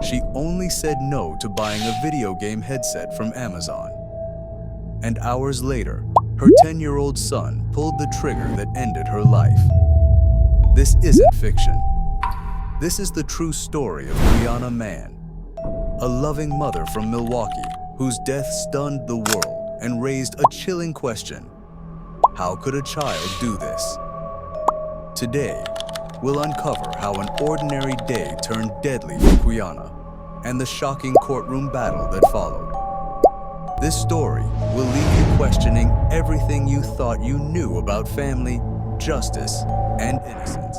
she only said no to buying a video game headset from Amazon. And hours later, her 10-year-old son pulled the trigger that ended her life. This isn't fiction. This is the true story of Quiana Mann, a loving mother from Milwaukee whose death stunned the world and raised a chilling question. How could a child do this? Today, we'll uncover how an ordinary day turned deadly for Quiana and the shocking courtroom battle that followed. This story will leave you questioning everything you thought you knew about family, justice, and innocence.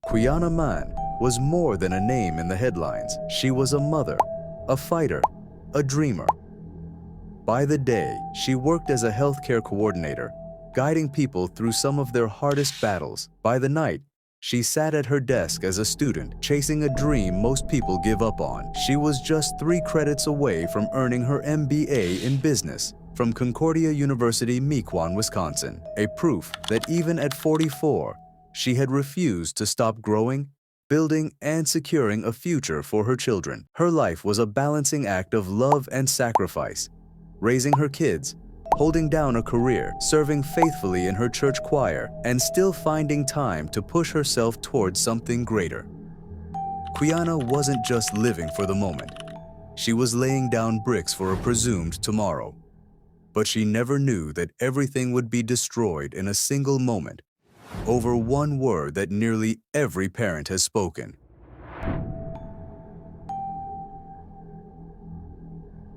Quiana Mann was more than a name in the headlines. She was a mother, a fighter, a dreamer. By the day, she worked as a healthcare coordinator, guiding people through some of their hardest battles. By the night, she sat at her desk as a student, chasing a dream most people give up on. She was just 3 credits away from earning her MBA in business from Concordia University, Mequon, Wisconsin, a proof that even at 44, she had refused to stop growing, building, and securing a future for her children. Her life was a balancing act of love and sacrifice, raising her kids, holding down a career, serving faithfully in her church choir, and still finding time to push herself towards something greater. Quiana wasn't just living for the moment. She was laying down bricks for a presumed tomorrow. But she never knew that everything would be destroyed in a single moment, over one word that nearly every parent has spoken.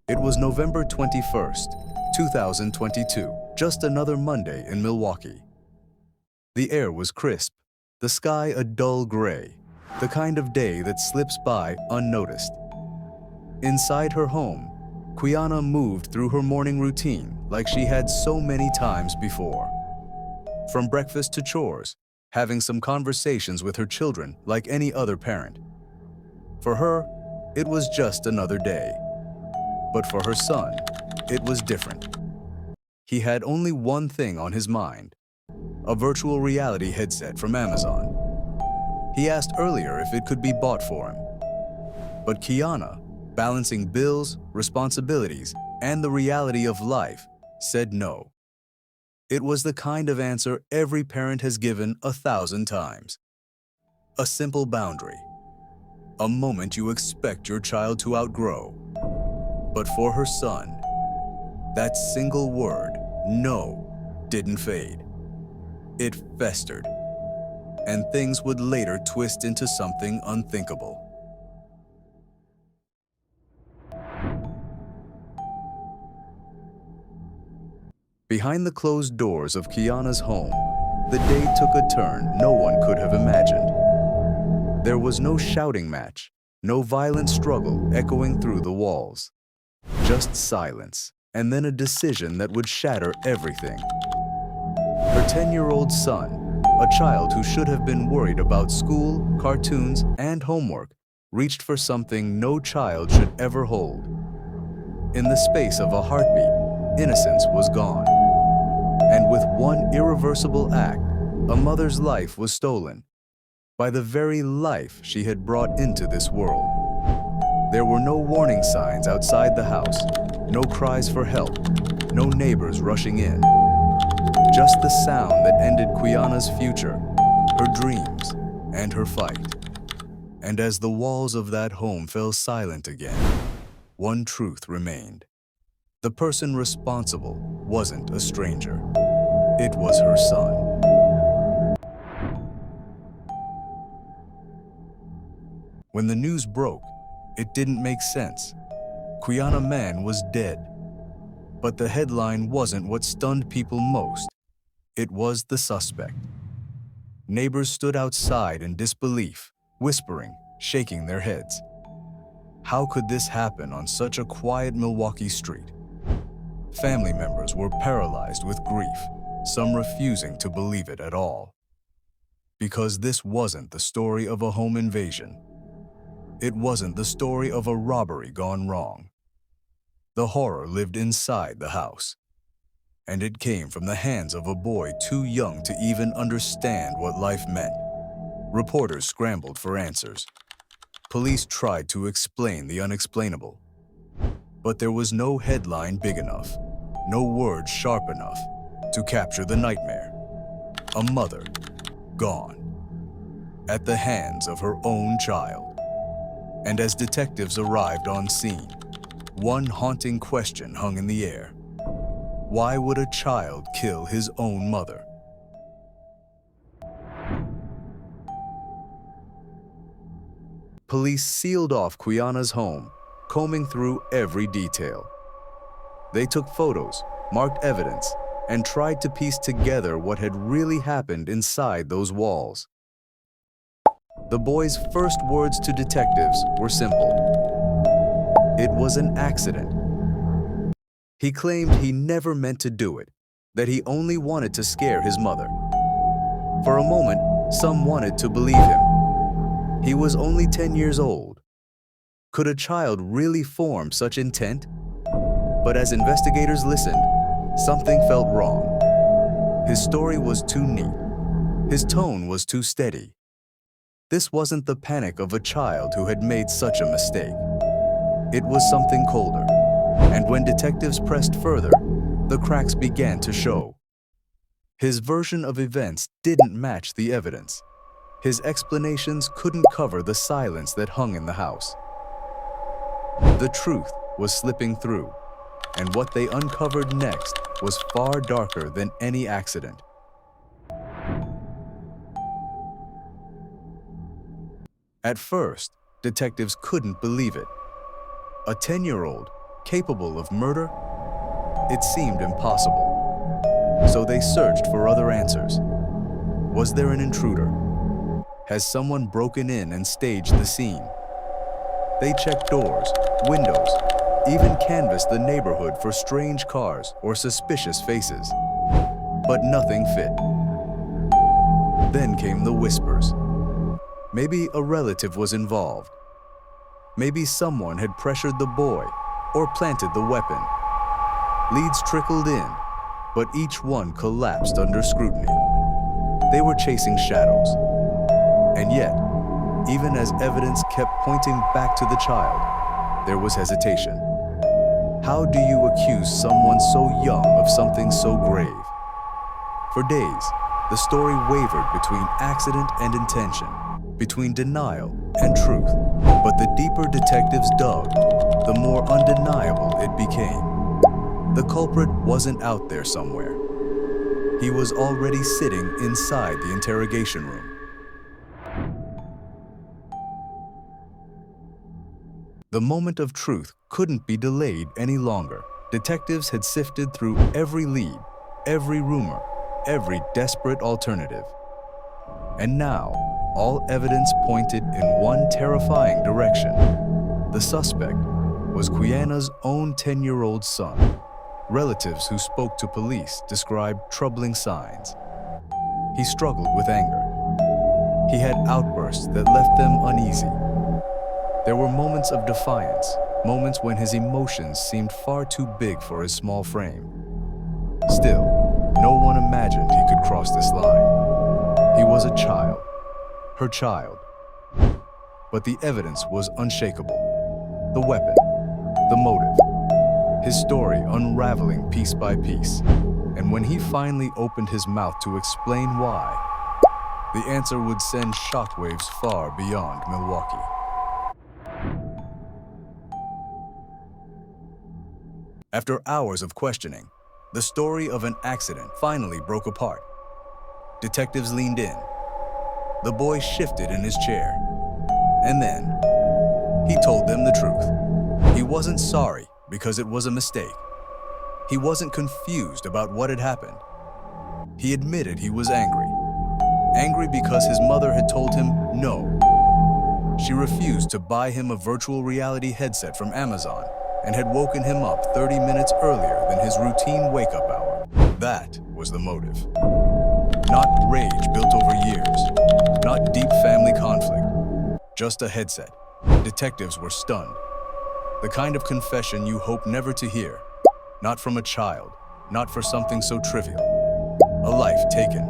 It was November 21st, 2022, just another Monday in Milwaukee. The air was crisp, the sky a dull gray, the kind of day that slips by unnoticed. Inside her home, Quiana moved through her morning routine like she had so many times before. From breakfast to chores, having some conversations with her children like any other parent. For her, it was just another day. But for her son, it was different. He had only one thing on his mind: a virtual reality headset from Amazon. He asked earlier if it could be bought for him. But Quiana, balancing bills, responsibilities, and the reality of life, said no. It was the kind of answer every parent has given 1,000 times. A simple boundary. A moment you expect your child to outgrow. But for her son, that single word, no, didn't fade. It festered, and things would later twist into something unthinkable. Behind the closed doors of Quiana's home, the day took a turn no one could have imagined. There was no shouting match, no violent struggle echoing through the walls. Just silence, and then a decision that would shatter everything. Her 10-year-old son, a child who should have been worried about school, cartoons, and homework, reached for something no child should ever hold. In the space of a heartbeat, innocence was gone. And with one irreversible act, a mother's life was stolen by the very life she had brought into this world. There were no warning signs outside the house, no cries for help, no neighbors rushing in. Just the sound that ended Quiana's future, her dreams, and her fight. And as the walls of that home fell silent again, one truth remained. The person responsible wasn't a stranger. It was her son. When the news broke, it didn't make sense. Quiana Mann was dead. But the headline wasn't what stunned people most. It was the suspect. Neighbors stood outside in disbelief, whispering, shaking their heads. How could this happen on such a quiet Milwaukee street? Family members were paralyzed with grief, some refusing to believe it at all. Because this wasn't the story of a home invasion. It wasn't the story of a robbery gone wrong. The horror lived inside the house, and it came from the hands of a boy too young to even understand what life meant. Reporters scrambled for answers. Police tried to explain the unexplainable. But there was no headline big enough, no word sharp enough to capture the nightmare. A mother, gone, at the hands of her own child. And as detectives arrived on scene, one haunting question hung in the air. Why would a child kill his own mother? Police sealed off Quiana's home, combing through every detail. They took photos, marked evidence, and tried to piece together what had really happened inside those walls. The boy's first words to detectives were simple. It was an accident. He claimed he never meant to do it, that he only wanted to scare his mother. For a moment, some wanted to believe him. He was only 10 years old. Could a child really form such intent? But as investigators listened, something felt wrong. His story was too neat. His tone was too steady. This wasn't the panic of a child who had made such a mistake. It was something colder. And when detectives pressed further, the cracks began to show. His version of events didn't match the evidence. His explanations couldn't cover the silence that hung in the house. The truth was slipping through, and what they uncovered next was far darker than any accident. At first, detectives couldn't believe it. A 10-year-old capable of murder? It seemed impossible. So they searched for other answers. Was there an intruder? Has someone broken in and staged the scene? They checked doors, windows, even canvassed the neighborhood for strange cars or suspicious faces. But nothing fit. Then came the whispers. Maybe a relative was involved. Maybe someone had pressured the boy or planted the weapon. Leads trickled in, but each one collapsed under scrutiny. They were chasing shadows. And yet, even as evidence kept pointing back to the child, there was hesitation. How do you accuse someone so young of something so grave? For days, the story wavered between accident and intention, between denial and truth. But the deeper detectives dug, the more undeniable it became. The culprit wasn't out there somewhere. He was already sitting inside the interrogation room. The moment of truth couldn't be delayed any longer. Detectives had sifted through every lead, every rumor, every desperate alternative. And now, all evidence pointed in one terrifying direction. The suspect was Quiana's own 10-year-old son. Relatives who spoke to police described troubling signs. He struggled with anger. He had outbursts that left them uneasy. There were moments of defiance, moments when his emotions seemed far too big for his small frame. Still, no one imagined he could cross this line. He was a child, her child. But the evidence was unshakable. The weapon, the motive, his story unraveling piece by piece. And when he finally opened his mouth to explain why, the answer would send shockwaves far beyond Milwaukee. After hours of questioning, the story of an accident finally broke apart. Detectives leaned in. The boy shifted in his chair. And then, he told them the truth. He wasn't sorry because it was a mistake. He wasn't confused about what had happened. He admitted he was angry. Angry because his mother had told him no. She refused to buy him a virtual reality headset from Amazon and had woken him up 30 minutes earlier than his routine wake-up hour. That was the motive. Not rage built over years, not deep family conflict, just a headset. Detectives were stunned. The kind of confession you hope never to hear. Not from a child, not for something so trivial. A life taken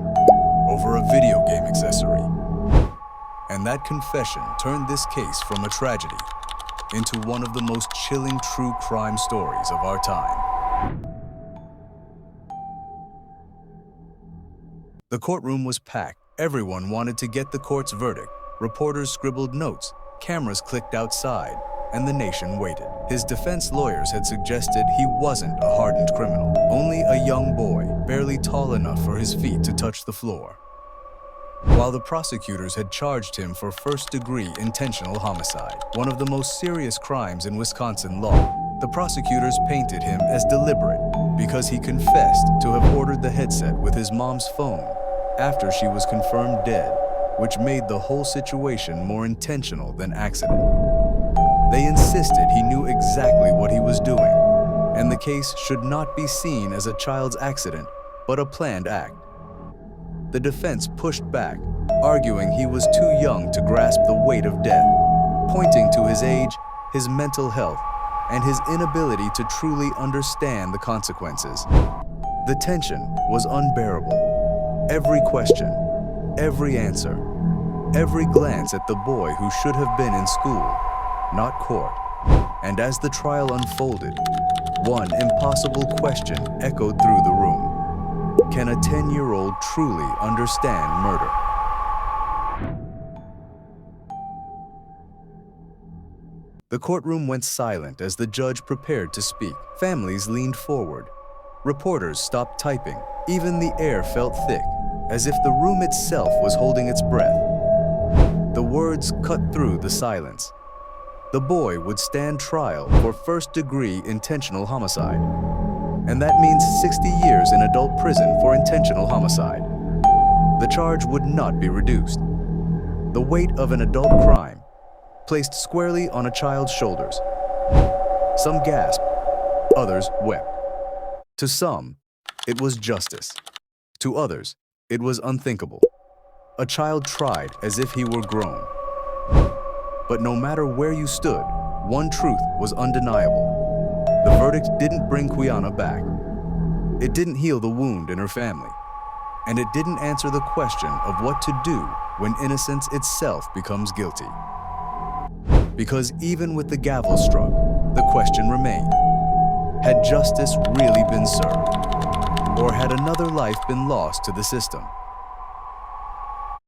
over a video game accessory. And that confession turned this case from a tragedy into one of the most chilling true crime stories of our time. The courtroom was packed. Everyone wanted to get the court's verdict. Reporters scribbled notes, cameras clicked outside, and the nation waited. His defense lawyers had suggested he wasn't a hardened criminal, only a young boy, barely tall enough for his feet to touch the floor. While the prosecutors had charged him for first-degree intentional homicide, one of the most serious crimes in Wisconsin law, the prosecutors painted him as deliberate because he confessed to have ordered the headset with his mom's phone after she was confirmed dead, which made the whole situation more intentional than accident. They insisted he knew exactly what he was doing, and the case should not be seen as a child's accident, but a planned act. The defense pushed back, arguing he was too young to grasp the weight of death, pointing to his age, his mental health, and his inability to truly understand the consequences. The tension was unbearable. Every question, every answer, every glance at the boy who should have been in school, not court. And as the trial unfolded, one impossible question echoed through the room. Can a 10-year-old truly understand murder? The courtroom went silent as the judge prepared to speak. Families leaned forward. Reporters stopped typing. Even the air felt thick, as if the room itself was holding its breath. The words cut through the silence. The boy would stand trial for first-degree intentional homicide. And that means 60 years in adult prison for intentional homicide. The charge would not be reduced. The weight of an adult crime placed squarely on a child's shoulders. Some gasped, others wept. To some, it was justice. To others, it was unthinkable. A child tried as if he were grown. But no matter where you stood, one truth was undeniable. The verdict didn't bring Quiana back. It didn't heal the wound in her family. And it didn't answer the question of what to do when innocence itself becomes guilty. Because even with the gavel struck, the question remained. Had justice really been served? Or had another life been lost to the system?